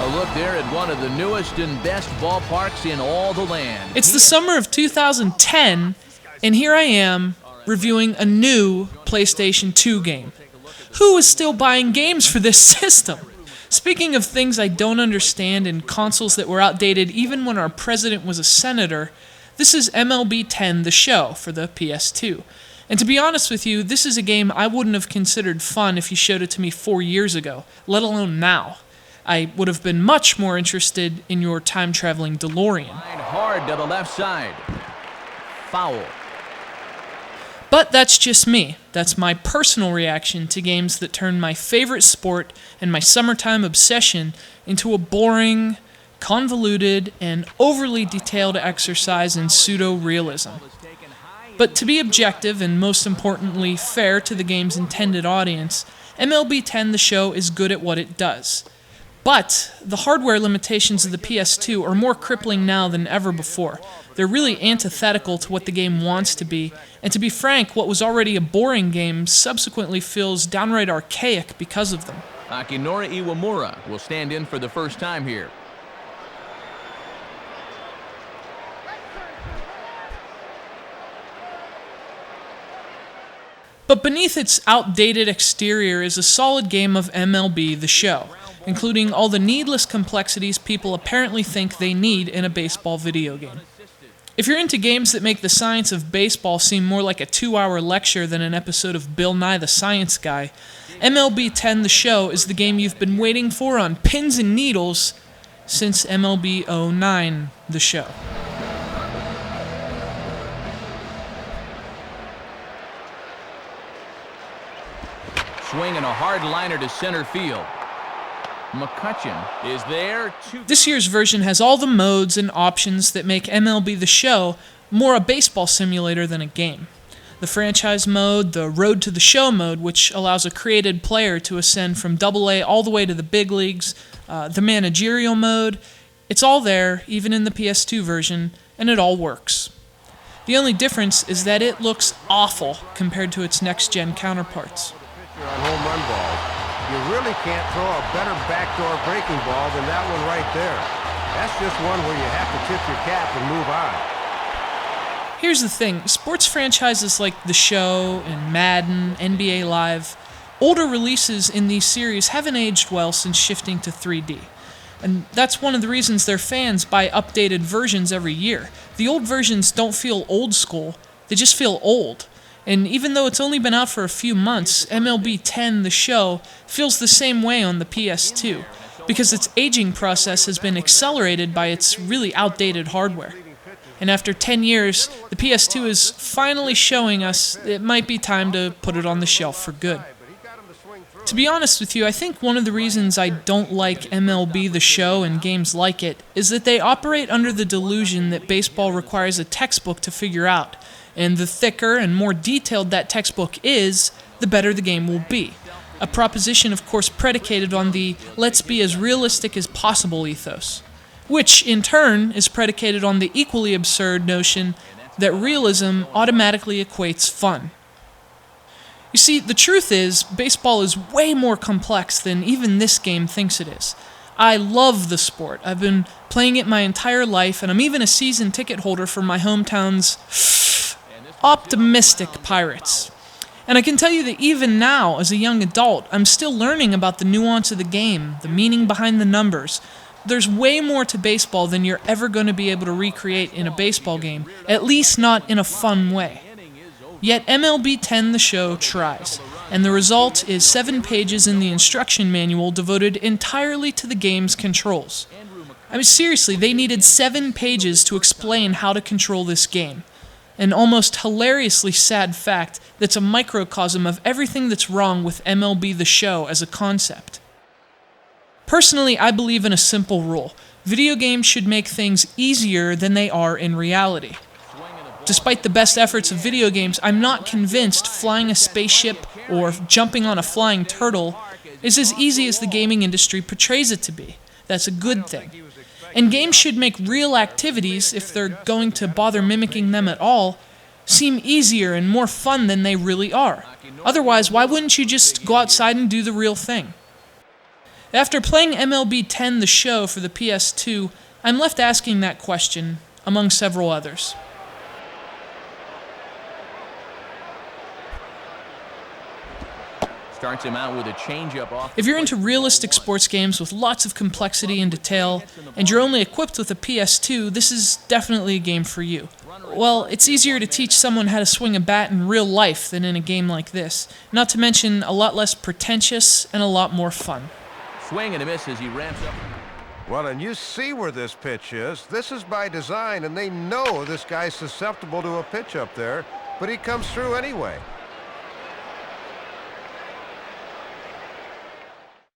A look there at one of the newest and best ballparks in all the land. It's the summer of 2010, and here I am reviewing a new PlayStation 2 game. Who is still buying games for this system? Speaking of things I don't understand and consoles that were outdated even when our president was a senator, this is MLB 10 The Show for the PS2. And to be honest with you, this is a game I wouldn't have considered fun if you showed it to me 4 years ago, let alone now. I would have been much more interested in your time-traveling DeLorean. Hard to the left side. Foul. But that's just me. That's my personal reaction to games that turn my favorite sport and my summertime obsession into a boring, convoluted, and overly detailed exercise in pseudo-realism. But to be objective and most importantly fair to the game's intended audience, MLB 10 The Show is good at what it does. But the hardware limitations of the PS2 are more crippling now than ever before. They're really antithetical to what the game wants to be, and to be frank, what was already a boring game subsequently feels downright archaic because of them. Akinori Iwamura will stand in for the first time here. But beneath its outdated exterior is a solid game of MLB The Show, including all the needless complexities people apparently think they need in a baseball video game. If you're into games that make the science of baseball seem more like a 2-hour lecture than an episode of Bill Nye the Science Guy, MLB 10 The Show is the game you've been waiting for on pins and needles since MLB 09 The Show. Swinging a hard liner to center field. McCutcheon is there. This year's version has all the modes and options that make MLB The Show more a baseball simulator than a game. The franchise mode, the Road to the Show mode, which allows a created player to ascend from AA all the way to the big leagues, the managerial mode, it's all there, even in the PS2 version, and it all works. The only difference is that it looks awful compared to its next-gen counterparts. On home run balls, you really can't throw a better backdoor breaking ball than that one right there. That's just one where you have to tip your cap and move on. Here's the thing, sports franchises like The Show and Madden, NBA Live, older releases in these series haven't aged well since shifting to 3D. And that's one of the reasons their fans buy updated versions every year. The old versions don't feel old school, they just feel old. And even though it's only been out for a few months, MLB 10 The Show feels the same way on the PS2, because its aging process has been accelerated by its really outdated hardware. And after 10 years, the PS2 is finally showing us it might be time to put it on the shelf for good. To be honest with you, I think one of the reasons I don't like MLB The Show and games like it is that they operate under the delusion that baseball requires a textbook to figure out. And the thicker and more detailed that textbook is, the better the game will be. A proposition, of course, predicated on the let's be as realistic as possible ethos, which, in turn, is predicated on the equally absurd notion that realism automatically equates fun. You see, the truth is, baseball is way more complex than even this game thinks it is. I love the sport. I've been playing it my entire life, and I'm even a season ticket holder for my hometown's optimistic Pirates. And I can tell you that even now, as a young adult, I'm still learning about the nuance of the game, the meaning behind the numbers. There's way more to baseball than you're ever going to be able to recreate in a baseball game, at least not in a fun way. Yet MLB 10 The Show tries, and the result is 7 pages in the instruction manual devoted entirely to the game's controls. I mean, seriously, they needed 7 pages to explain how to control this game. An almost hilariously sad fact that's a microcosm of everything that's wrong with MLB The Show as a concept. Personally, I believe in a simple rule. Video games should make things easier than they are in reality. Despite the best efforts of video games, I'm not convinced flying a spaceship or jumping on a flying turtle is as easy as the gaming industry portrays it to be. That's a good thing. And games should make real activities, if they're going to bother mimicking them at all, seem easier and more fun than they really are. Otherwise, why wouldn't you just go outside and do the real thing? After playing MLB 10 The Show for the PS2, I'm left asking that question, among several others. Starts him out with a changeup off. If you're into realistic sports games with lots of complexity and detail, and you're only equipped with a PS2, this is definitely a game for you. Well, it's easier to teach someone how to swing a bat in real life than in a game like this, not to mention a lot less pretentious and a lot more fun. Swing and a miss as he ramps up. Well, and you see where this pitch is. This is by design, and they know this guy's susceptible to a pitch up there, but he comes through anyway.